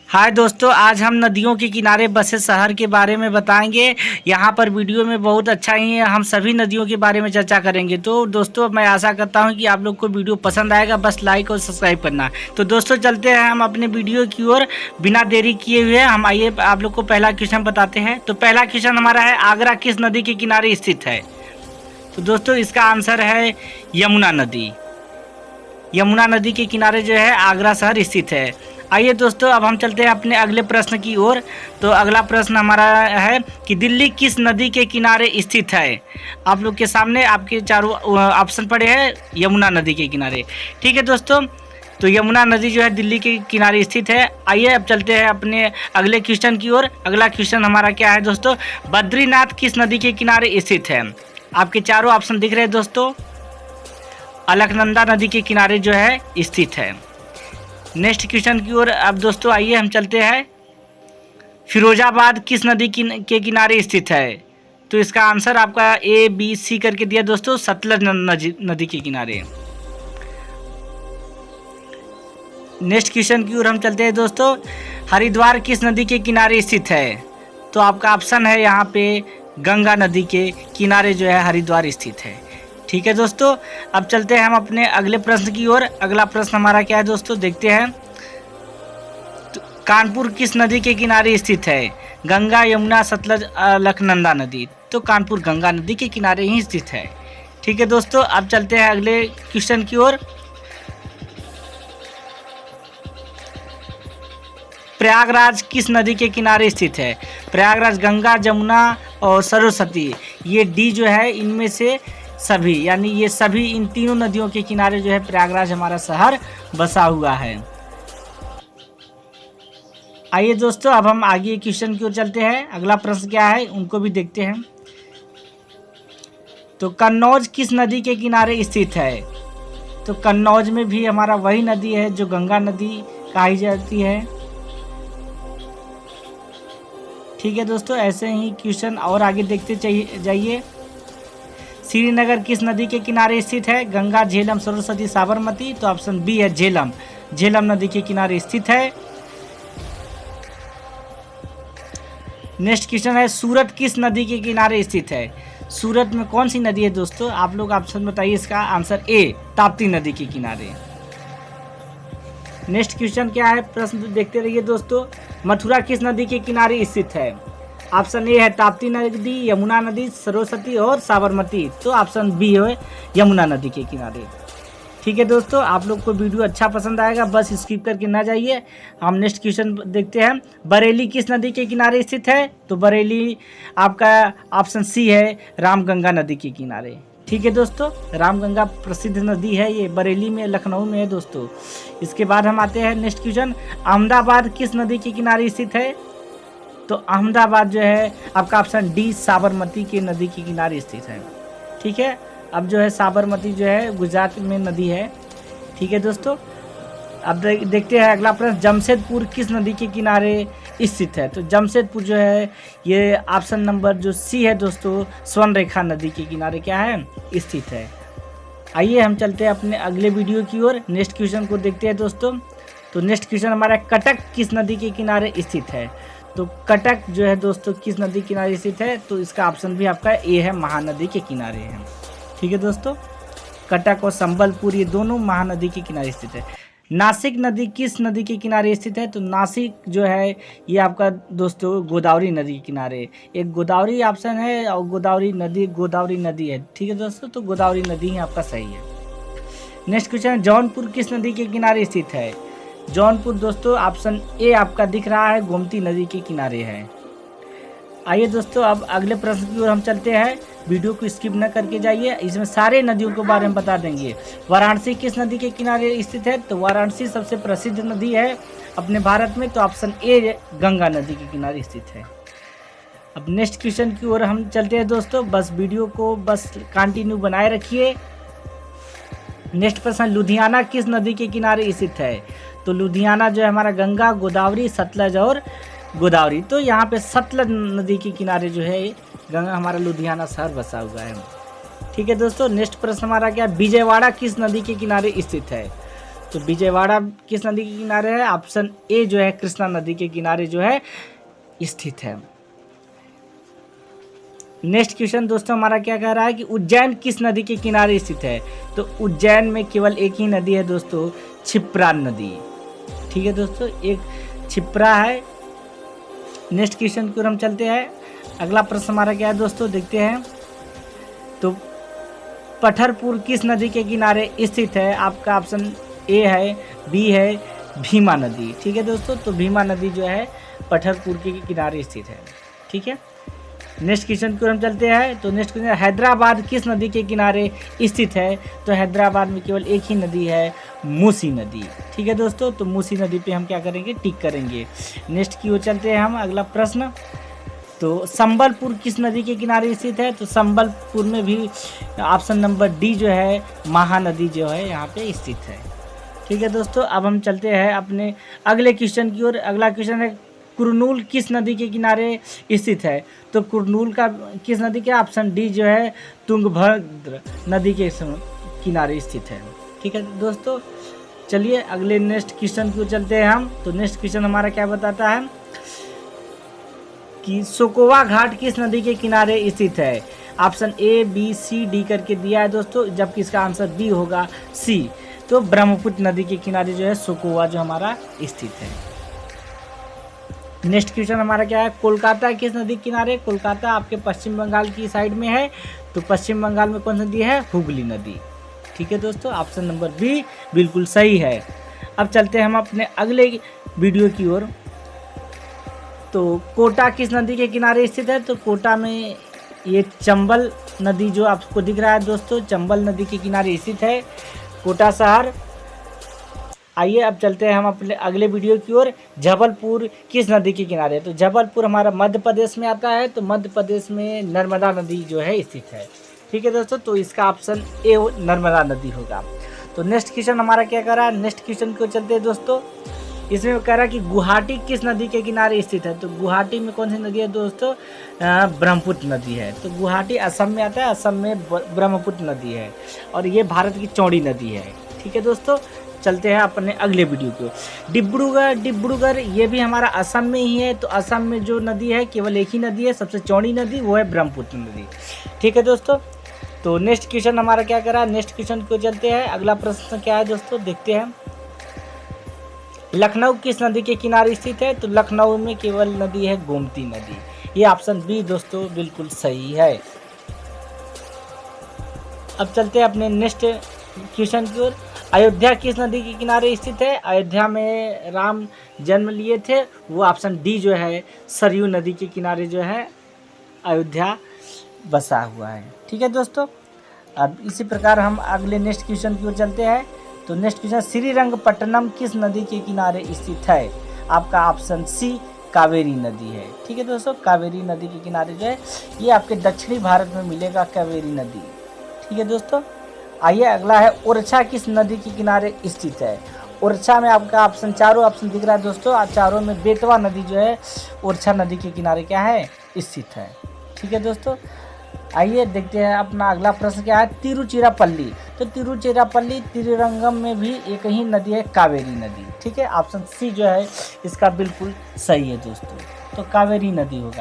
हाय दोस्तों, आज हम नदियों के किनारे बसे शहर के बारे में बताएंगे। यहाँ पर वीडियो में बहुत अच्छा ही है, हम सभी नदियों के बारे में चर्चा करेंगे। तो दोस्तों, मैं आशा करता हूँ कि आप लोग को वीडियो पसंद आएगा। बस लाइक और सब्सक्राइब करना। तो दोस्तों, चलते हैं हम अपने वीडियो की ओर बिना देरी किए हुए। हम आइए आप लोग को पहला क्वेश्चन बताते हैं। तो पहला क्वेश्चन हमारा है, आगरा किस नदी के किनारे स्थित है? तो दोस्तों, इसका आंसर है यमुना नदी। यमुना नदी के किनारे जो है आगरा शहर स्थित है। आइए दोस्तों, अब हम चलते हैं अपने अगले प्रश्न की ओर। तो अगला प्रश्न हमारा है कि दिल्ली किस नदी के किनारे स्थित है? आप लोग के सामने आपके चारों ऑप्शन पड़े हैं यमुना नदी के किनारे। ठीक है दोस्तों, तो यमुना नदी जो है दिल्ली के किनारे स्थित है। आइए अब चलते हैं अपने अगले क्वेश्चन की ओर। अगला क्वेश्चन हमारा क्या है दोस्तों? बद्रीनाथ किस नदी के किनारे स्थित है? आपके चारों ऑप्शन दिख रहे हैं दोस्तों। अलकनंदा नदी के किनारे जो है स्थित है। नेक्स्ट क्वेश्चन की ओर अब दोस्तों आइए हम चलते हैं। फिरोजाबाद किस नदी के किनारे स्थित है? तो इसका आंसर आपका ए बी सी करके दिया दोस्तों, सतलज नदी के किनारे। नेक्स्ट क्वेश्चन की ओर हम चलते हैं दोस्तों। हरिद्वार किस नदी के किनारे स्थित है? तो आपका ऑप्शन है यहाँ पे गंगा नदी के किनारे जो है हरिद्वार स्थित है। ठीक है दोस्तों, अब चलते हैं हम अपने अगले प्रश्न की ओर। अगला प्रश्न हमारा क्या है दोस्तों, देखते हैं। तो कानपुर किस नदी के किनारे स्थित है? गंगा, यमुना, सतलज, अलकनंदा नदी। तो कानपुर गंगा नदी के किनारे ही स्थित है। ठीक है दोस्तों, अब चलते हैं अगले क्वेश्चन की ओर। प्रयागराज किस नदी के किनारे स्थित है? प्रयागराज गंगा, जमुना और सरस्वती, ये डी जो है इनमें से सभी, यानी ये सभी इन तीनों नदियों के किनारे जो है प्रयागराज हमारा शहर बसा हुआ है। आइए दोस्तों, अब हम आगे क्वेश्चन की ओर चलते हैं। अगला प्रश्न क्या है उनको भी देखते हैं। तो कन्नौज किस नदी के किनारे स्थित है? तो कन्नौज में भी हमारा वही नदी है जो गंगा नदी कही जाती है। ठीक है दोस्तों, ऐसे ही क्वेश्चन और आगे देखते जाइए। श्रीनगर किस नदी के किनारे स्थित है? गंगा, झेलम, सरस्वती, साबरमती। तो ऑप्शन बी है झेलम। झेलम नदी के किनारे स्थित है। नेक्स्ट क्वेश्चन है, सूरत किस नदी के किनारे स्थित है? सूरत में कौन सी नदी है दोस्तों? आप लोग ऑप्शन बताइए। इसका आंसर ए ताप्ती नदी के किनारे। नेक्स्ट क्वेश्चन क्या है, प्रश्न देखते रहिए दोस्तों। मथुरा किस नदी के किनारे स्थित है? ऑप्शन ए है ताप्ती नदी, यमुना नदी, सरस्वती और साबरमती। तो ऑप्शन बी है यमुना नदी के किनारे। ठीक है दोस्तों, आप लोग को वीडियो अच्छा पसंद आएगा, बस स्किप करके ना जाइए। हम नेक्स्ट क्वेश्चन देखते हैं। बरेली किस नदी के किनारे स्थित है? तो बरेली आपका ऑप्शन सी है रामगंगा नदी के किनारे। ठीक है दोस्तों, रामगंगा प्रसिद्ध नदी है, ये बरेली में, लखनऊ में है दोस्तों। इसके बाद हम आते हैं नेक्स्ट क्वेश्चन। अहमदाबाद किस नदी के किनारे स्थित है? तो अहमदाबाद जो है आपका ऑप्शन डी साबरमती के नदी के किनारे स्थित है। ठीक है, अब जो है साबरमती जो है गुजरात में नदी है। ठीक है दोस्तों, अब देखते हैं अगला प्रश्न। जमशेदपुर किस नदी के किनारे स्थित है? तो जमशेदपुर जो है ये ऑप्शन नंबर जो सी है दोस्तों, स्वर्णरेखा नदी के किनारे क्या है स्थित है। आइए हम चलते हैं अपने अगले वीडियो की ओर। नेक्स्ट क्वेश्चन को देखते हैं दोस्तों। तो नेक्स्ट क्वेश्चन हमारा, कटक किस नदी के किनारे स्थित है? तो कटक जो है दोस्तों किस नदी के किनारे स्थित है? तो इसका ऑप्शन भी आपका ए है, महानदी के किनारे है। ठीक है दोस्तों, कटक और संबलपुर ये दोनों महानदी के किनारे स्थित है। नासिक नदी किस नदी के किनारे स्थित है? तो नासिक जो है ये आपका दोस्तों गोदावरी नदी के किनारे। एक गोदावरी ऑप्शन है और गोदावरी नदी है। ठीक है दोस्तों, तो गोदावरी नदी ही आपका सही है। नेक्स्ट क्वेश्चन, जौनपुर किस नदी के किनारे स्थित है? जौनपुर दोस्तों ऑप्शन ए आपका दिख रहा है, गोमती नदी के किनारे है। आइए दोस्तों, अब अगले प्रश्न की ओर हम चलते हैं। वीडियो को स्किप न करके जाइए, इसमें सारे नदियों के बारे में बता देंगे। वाराणसी किस नदी के किनारे स्थित है? तो वाराणसी सबसे प्रसिद्ध नदी है अपने भारत में। तो ऑप्शन ए गंगा नदी के किनारे स्थित है। अब नेक्स्ट क्वेश्चन की ओर हम चलते हैं दोस्तों, बस वीडियो को बस कंटिन्यू बनाए रखिए। नेक्स्ट प्रश्न, लुधियाना किस नदी के किनारे स्थित है? तो लुधियाना जो है हमारा गंगा, गोदावरी, सतलज और गोदावरी। तो यहाँ पे सतलज नदी के किनारे जो है गंगा हमारा लुधियाना शहर बसा हुआ है। ठीक है दोस्तों, नेक्स्ट प्रश्न हमारा क्या, विजयवाड़ा किस नदी के किनारे स्थित है? तो विजयवाड़ा किस नदी के किनारे है? ऑप्शन ए जो है कृष्णा नदी के किनारे जो है स्थित है। नेक्स्ट क्वेश्चन दोस्तों हमारा क्या कह रहा है कि उज्जैन किस नदी के किनारे स्थित है? तो उज्जैन में केवल एक ही नदी है दोस्तों, क्षिप्रा नदी। ठीक है दोस्तों, एक क्षिप्रा है। नेक्स्ट क्वेश्चन की ओर हम चलते हैं। अगला प्रश्न हमारा क्या है दोस्तों, देखते हैं। तो पठरपुर किस नदी के किनारे स्थित है? आपका ऑप्शन ए है, बी है, भीमा नदी। ठीक है दोस्तों, तो भीमा नदी जो है पठरपुर के किनारे स्थित है। ठीक है, नेक्स्ट क्वेश्चन की ओर हम चलते हैं। तो नेक्स्ट क्वेश्चन, हैदराबाद किस नदी के किनारे स्थित है? तो हैदराबाद में केवल एक ही नदी है, मूसी नदी। ठीक है दोस्तों, तो मूसी नदी पे हम क्या करेंगे, टिक करेंगे। नेक्स्ट की ओर चलते हैं हम। अगला प्रश्न, तो संबलपुर किस नदी के किनारे स्थित है? तो संबलपुर में भी ऑप्शन नंबर डी जो है महानदी जो है यहाँ पे स्थित है। ठीक है दोस्तों, अब हम चलते हैं अपने अगले क्वेश्चन की ओर। अगला क्वेश्चन है कुरनूल किस नदी के किनारे स्थित है? तो कुरनूल का किस नदी के? ऑप्शन डी जो है तुंगभद्र नदी के किनारे स्थित है। ठीक है दोस्तों, चलिए अगले नेक्स्ट क्वेश्चन की ओर चलते हैं हम। तो नेक्स्ट क्वेश्चन हमारा क्या बताता है कि सोकोवा घाट किस नदी के किनारे स्थित है? Option A, B, C, D करके दिया है दोस्तों, जबकि इसका आंसर बी होगा, सी। तो ब्रह्मपुत्र नदी के किनारे जो है सोकोवा जो हमारा स्थित है। नेक्स्ट क्वेश्चन हमारा क्या है, कोलकाता किस नदी के किनारे? कोलकाता आपके पश्चिम बंगाल की साइड में है। तो पश्चिम बंगाल में कौन सी नदी है? हुगली नदी। ठीक है दोस्तों, ऑप्शन नंबर बी बिल्कुल सही है। अब चलते हैं हम अपने अगले वीडियो की ओर। तो कोटा किस नदी के किनारे स्थित है? तो कोटा में ये चंबल नदी जो आपको दिख रहा है दोस्तों, चंबल नदी के किनारे स्थित है कोटा शहर। आइए अब चलते हैं हम अपने अगले वीडियो की ओर। जबलपुर किस नदी के किनारे? तो जबलपुर हमारा मध्य प्रदेश में आता है। तो मध्य प्रदेश में नर्मदा नदी जो है स्थित है। ठीक है दोस्तों, तो इसका ऑप्शन ए नर्मदा नदी होगा। तो नेक्स्ट क्वेश्चन हमारा क्या कर रहा है, नेक्स्ट क्वेश्चन को चलते हैं दोस्तों। इसमें कह रहा है कि गुवाहाटी किस नदी के किनारे स्थित है? तो गुवाहाटी में कौन सी नदी है दोस्तों? ब्रह्मपुत्र नदी है। तो गुवाहाटी असम में आता है, असम में ब्रह्मपुत्र नदी है और ये भारत की चौड़ी नदी है। ठीक है दोस्तों, चलते हैं अपने अगले वीडियो को। डिब्रूगढ़ ये भी हमारा असम में ही है। तो असम में जो नदी है केवल एक ही नदी है, सबसे चौड़ी नदी, वो है ब्रह्मपुत्र नदी। ठीक है दोस्तों, तो नेक्स्ट क्वेश्चन हमारा क्या करा, नेक्स्ट क्वेश्चन को चलते हैं। अगला प्रश्न क्या है दोस्तों, देखते हैं। लखनऊ किस नदी के किनारे स्थित है? तो लखनऊ में केवल नदी है गोमती नदी। ये ऑप्शन बी दोस्तों बिल्कुल सही है। अब चलते हैं अपने नेक्स्ट क्वेश्चन की ओर। अयोध्या किस नदी के किनारे स्थित है? अयोध्या में राम जन्म लिए थे, वो ऑप्शन डी जो है सरयू नदी के किनारे जो है अयोध्या बसा हुआ है। ठीक है दोस्तों, अब इसी प्रकार हम अगले नेक्स्ट क्वेश्चन की ओर चलते हैं। तो नेक्स्ट क्वेश्चन, श्रीरंगपट्टनम किस नदी के किनारे स्थित है? आपका ऑप्शन सी कावेरी नदी है। ठीक है दोस्तों, कावेरी नदी के किनारे जो है ये आपके दक्षिणी भारत में मिलेगा कावेरी नदी। ठीक है दोस्तों, आइए अगला है ओरछा किस नदी के किनारे स्थित है? ओरछा में आपका ऑप्शन, चारों ऑप्शन दिख रहा है दोस्तों, चारों में बेतवा नदी जो है ओरछा नदी के किनारे क्या है, स्थित है। ठीक है दोस्तों, आइए देखते हैं अपना अगला प्रश्न क्या है, तिरुचिरापल्ली। तो तिरुचिरापल्ली त्रिरंगम में भी एक ही नदी है, कावेरी नदी। ठीक है, ऑप्शन सी जो है इसका बिल्कुल सही है दोस्तों, तो कावेरी नदी होगा।